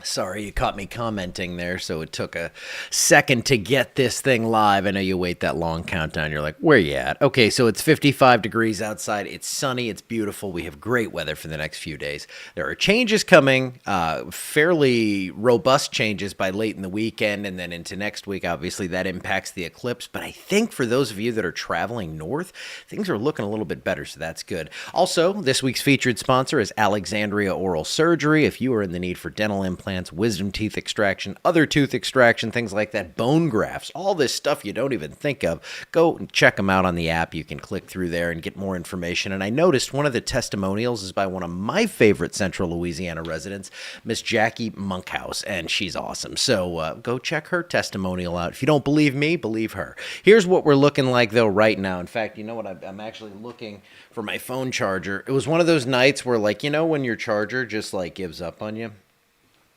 Sorry, you caught me commenting there, so it took a second to get this thing live. I know you wait that long countdown. You're like, where you at? Okay, so it's 55 degrees outside. It's sunny. It's beautiful. We have great weather for the next few days. There are changes coming, fairly robust changes by late in the weekend and then into next week. Obviously, that impacts the eclipse. But I think for those of you that are traveling north, things are looking a little bit better, so that's good. Also, this week's featured sponsor is Alexandria Oral Surgery. If you are in the need for dental implants, wisdom teeth extraction, other tooth extraction, things like that, bone grafts, all this stuff you don't even think of, go and check them out on the app. You can click through there and get more information. And I noticed one of the testimonials is by one of my favorite Central Louisiana residents, Miss Jackie Monkhouse, and she's awesome. So go check her testimonial out. If you don't believe me, believe her. Here's what we're looking like, though, right now. In fact, you know what? I'm actually looking for my phone charger. It was one of those nights where, like, you know, when your charger just, like, gives up on you?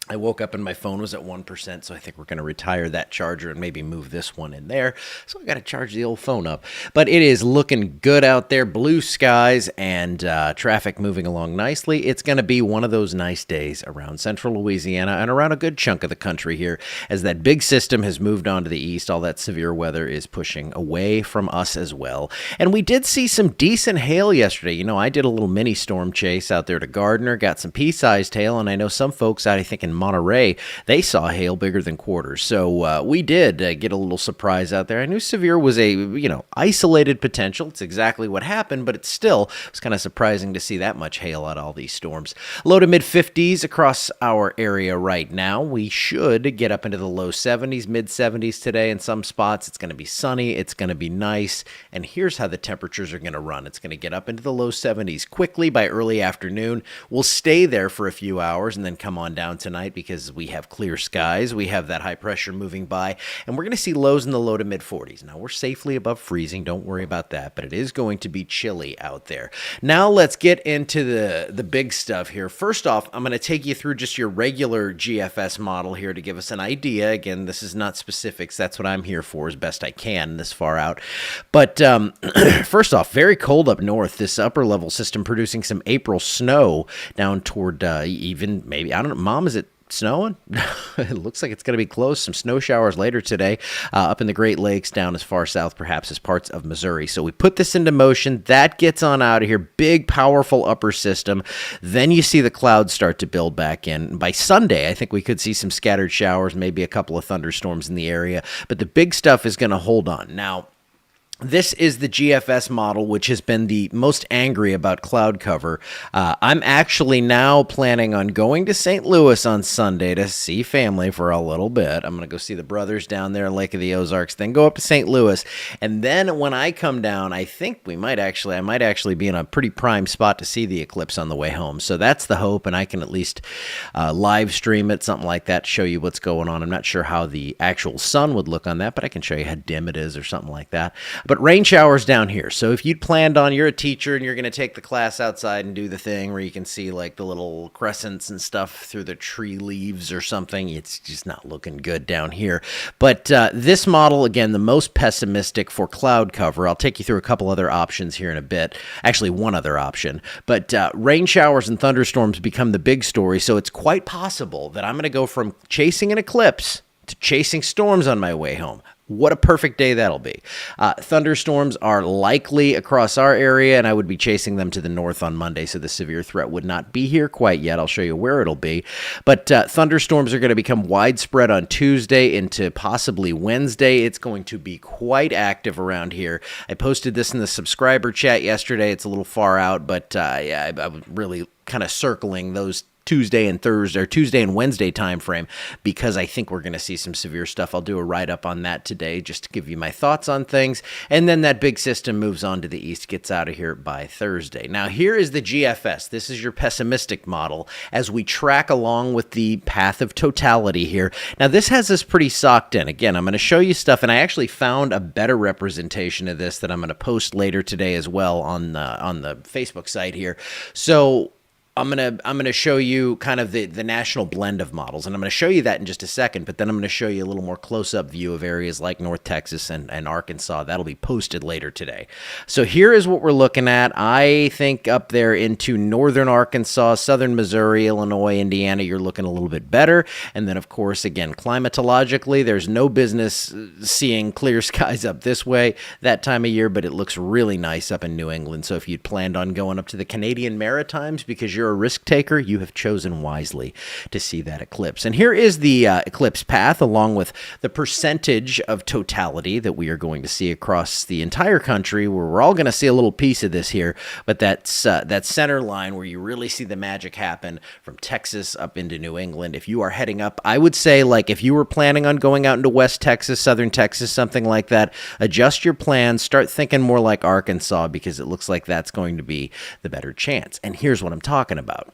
I woke up and my phone was at 1%, so I think we're going to retire that charger and maybe move this one in there. So I got to charge the old phone up. But it is looking good out there. Blue skies and traffic moving along nicely. It's going to be one of those nice days around Central Louisiana and around a good chunk of the country here as that big system has moved on to the east. All that severe weather is pushing away from us as well. And we did see some decent hail yesterday. You know, I did a little mini storm chase out there to Gardner, got some pea-sized hail, and I know some folks out, I think, in Monterey, they saw hail bigger than quarters. So we did get a little surprise out there. I knew severe was a, isolated potential. It's exactly what happened, but it was kind of surprising to see that much hail out of all these storms. Low to mid 50s across our area right now. We should get up into the low 70s, mid 70s today in some spots. It's going to be sunny. It's going to be nice. And here's how the temperatures are going to run. It's going to get up into the low 70s quickly by early afternoon. We'll stay there for a few hours and then come on down tonight because we have clear skies. We have that high pressure moving by, and we're going to see lows in the low to mid 40s. Now, we're safely above freezing. Don't worry about that, but it is going to be chilly out there. Now, let's get into the big stuff here. First off, I'm going to take you through just your regular GFS model here to give us an idea. Again, this is not specifics. That's what I'm here for as best I can this far out. But first off, very cold up north. This upper level system producing some April snow down toward even maybe, I don't know, Mom, is it snowing? It looks like it's going to be close. Some snow showers later today up in the Great Lakes, down as far south perhaps as parts of Missouri. So we put this into motion. That gets on out of here. Big, powerful upper system. Then you see the clouds start to build back in. By Sunday, I think we could see some scattered showers, maybe a couple of thunderstorms in the area. But the big stuff is going to hold on. Now, this is the GFS model, which has been the most angry about cloud cover. I'm actually now planning on going to St. Louis on Sunday to see family for a little bit. I'm going to go see the brothers down there in Lake of the Ozarks, then go up to St. Louis. And then when I come down, I think I might actually be in a pretty prime spot to see the eclipse on the way home. So that's the hope, and I can at least live stream it, something like that, show you what's going on. I'm not sure how the actual sun would look on that, but I can show you how dim it is or something like that. But rain showers down here. So if you'd planned on, you're a teacher and you're going to take the class outside and do the thing where you can see like the little crescents and stuff through the tree leaves or something, it's just not looking good down here. But this model, again, the most pessimistic for cloud cover. I'll take you through a couple other options here in a bit. Actually, one other option. But rain showers and thunderstorms become the big story. So it's quite possible that I'm going to go from chasing an eclipse to chasing storms on my way home. What a perfect day that'll be. Thunderstorms are likely across our area, and I would be chasing them to the north on Monday, so the severe threat would not be here quite yet. I'll show you where it'll be. But thunderstorms are going to become widespread on Tuesday into possibly Wednesday. It's going to be quite active around here. I posted this in the subscriber chat yesterday. It's a little far out, but I was really kind of circling those Tuesday and Wednesday time frame because I think we're going to see some severe stuff. I'll do a write-up on that today just to give you my thoughts on things. And then that big system moves on to the east, gets out of here by Thursday. Now, here is the GFS. This is your pessimistic model as we track along with the path of totality here. Now, this has us pretty socked in. Again, I'm going to show you stuff, and I actually found a better representation of this that I'm going to post later today as well on the Facebook site here. So I'm gonna show you kind of the national blend of models, and I'm gonna show you that in just a second. But then I'm gonna show you a little more close up view of areas like North Texas and Arkansas. That'll be posted later today. So here is what we're looking at. I think up there into northern Arkansas, southern Missouri, Illinois, Indiana, you're looking a little bit better. And then of course, again, climatologically, there's no business seeing clear skies up this way that time of year, but it looks really nice up in New England. So if you'd planned on going up to the Canadian Maritimes because you're a risk taker, you have chosen wisely to see that eclipse. And here is the eclipse path along with the percentage of totality that we are going to see across the entire country, where we're all going to see a little piece of this here. But that's that center line where you really see the magic happen from Texas up into New England. If you are heading up, I would say, like, if you were planning on going out into West Texas, Southern Texas, something like that, adjust your plans, start thinking more like Arkansas, because it looks like that's going to be the better chance. And here's what I'm talking about.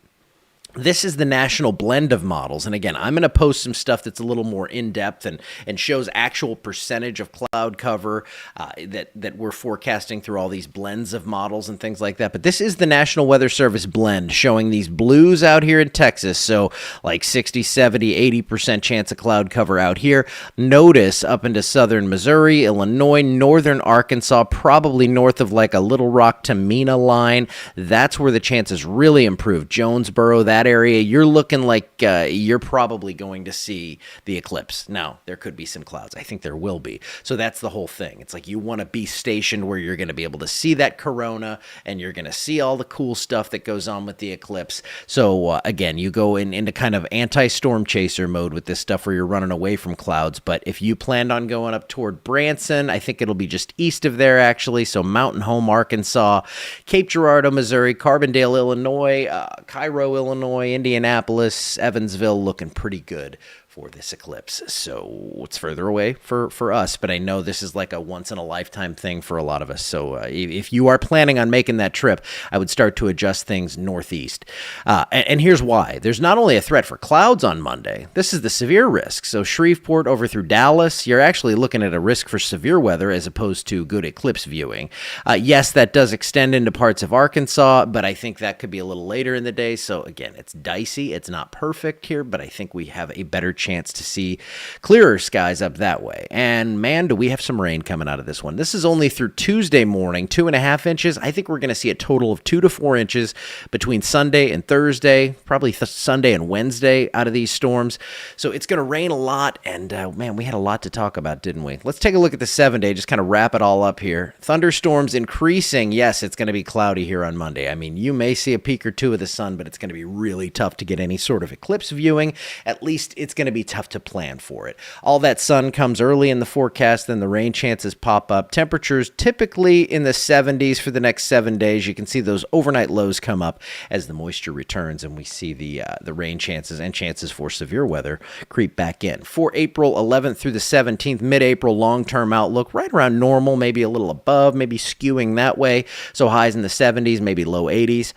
This is the national blend of models. And again, I'm going to post some stuff that's a little more in-depth and shows actual percentage of cloud cover that we're forecasting through all these blends of models and things like that. But this is the National Weather Service blend showing these blues out here in Texas. So like 60, 70, 80% chance of cloud cover out here. Notice up into southern Missouri, Illinois, northern Arkansas, probably north of like a Little Rock to Mena line. That's where the chances really improve. Jonesboro, that area, you're looking like you're probably going to see the eclipse. Now, there could be some clouds. I think there will be. So that's the whole thing. It's like you want to be stationed where you're going to be able to see that corona and you're going to see all the cool stuff that goes on with the eclipse. So again, you go into kind of anti-storm chaser mode with this stuff where you're running away from clouds. But if you planned on going up toward Branson, I think it'll be just east of there actually. So Mountain Home, Arkansas, Cape Girardeau, Missouri, Carbondale, Illinois, Cairo, Illinois, Indianapolis, Evansville, looking pretty good for this eclipse. So it's further away for us, but I know this is like a once-in-a-lifetime thing for a lot of us. So if you are planning on making that trip, I would start to adjust things northeast. And here's why. There's not only a threat for clouds on Monday, this is the severe risk. So Shreveport over through Dallas, you're actually looking at a risk for severe weather as opposed to good eclipse viewing. Yes, that does extend into parts of Arkansas, but I think that could be a little later in the day. So again, it's dicey. It's not perfect here, but I think we have a better chance to see clearer skies up that way. And man, do we have some rain coming out of this one. This is only through Tuesday morning, 2.5 inches. I think we're going to see a total of 2 to 4 inches between Sunday and Thursday, probably Sunday and Wednesday out of these storms. So it's going to rain a lot. And man, we had a lot to talk about, didn't we? Let's take a look at the 7-day, just kind of wrap it all up here. Thunderstorms increasing. Yes, it's going to be cloudy here on Monday. I mean, you may see a peak or two of the sun, but it's going to be really tough to get any sort of eclipse viewing. At least it's going to be tough to plan for it. All that sun comes early in the forecast, then the rain chances pop up. Temperatures typically in the 70s for the next 7 days. You can see those overnight lows come up as the moisture returns, and we see the rain chances and chances for severe weather creep back in. For April 11th through the 17th, mid-April long-term outlook, right around normal, maybe a little above, maybe skewing that way. So highs in the 70s, maybe low 80s.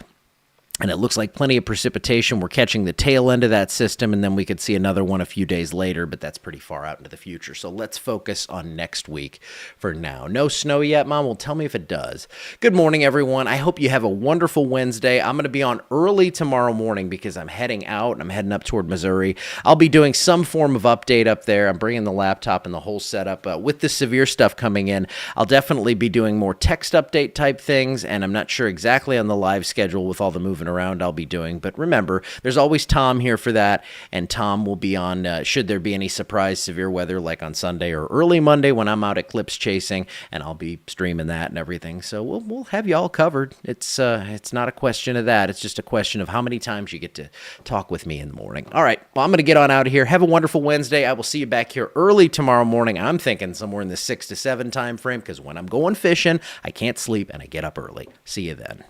And it looks like plenty of precipitation. We're catching the tail end of that system, and then we could see another one a few days later, but that's pretty far out into the future. So let's focus on next week for now. No snow yet, Mom? Well, tell me if it does. Good morning, everyone. I hope you have a wonderful Wednesday. I'm going to be on early tomorrow morning because I'm heading out. I'm heading up toward Missouri. I'll be doing some form of update up there. I'm bringing the laptop and the whole setup. With the severe stuff coming in, I'll definitely be doing more text update type things, and I'm not sure exactly on the live schedule with all the moving around I'll be doing. But remember, there's always Tom here for that, and Tom will be on should there be any surprise severe weather like on Sunday or early Monday when I'm out eclipse chasing, and I'll be streaming that and everything. So we'll have you all covered. It's not a question of that. It's just a question of how many times you get to talk with me in the morning. All right, well, I'm going to get on out of here. Have a wonderful Wednesday. I will see you back here early tomorrow morning. I'm thinking somewhere in the 6 to 7 time frame because when I'm going fishing, I can't sleep and I get up early. See you then.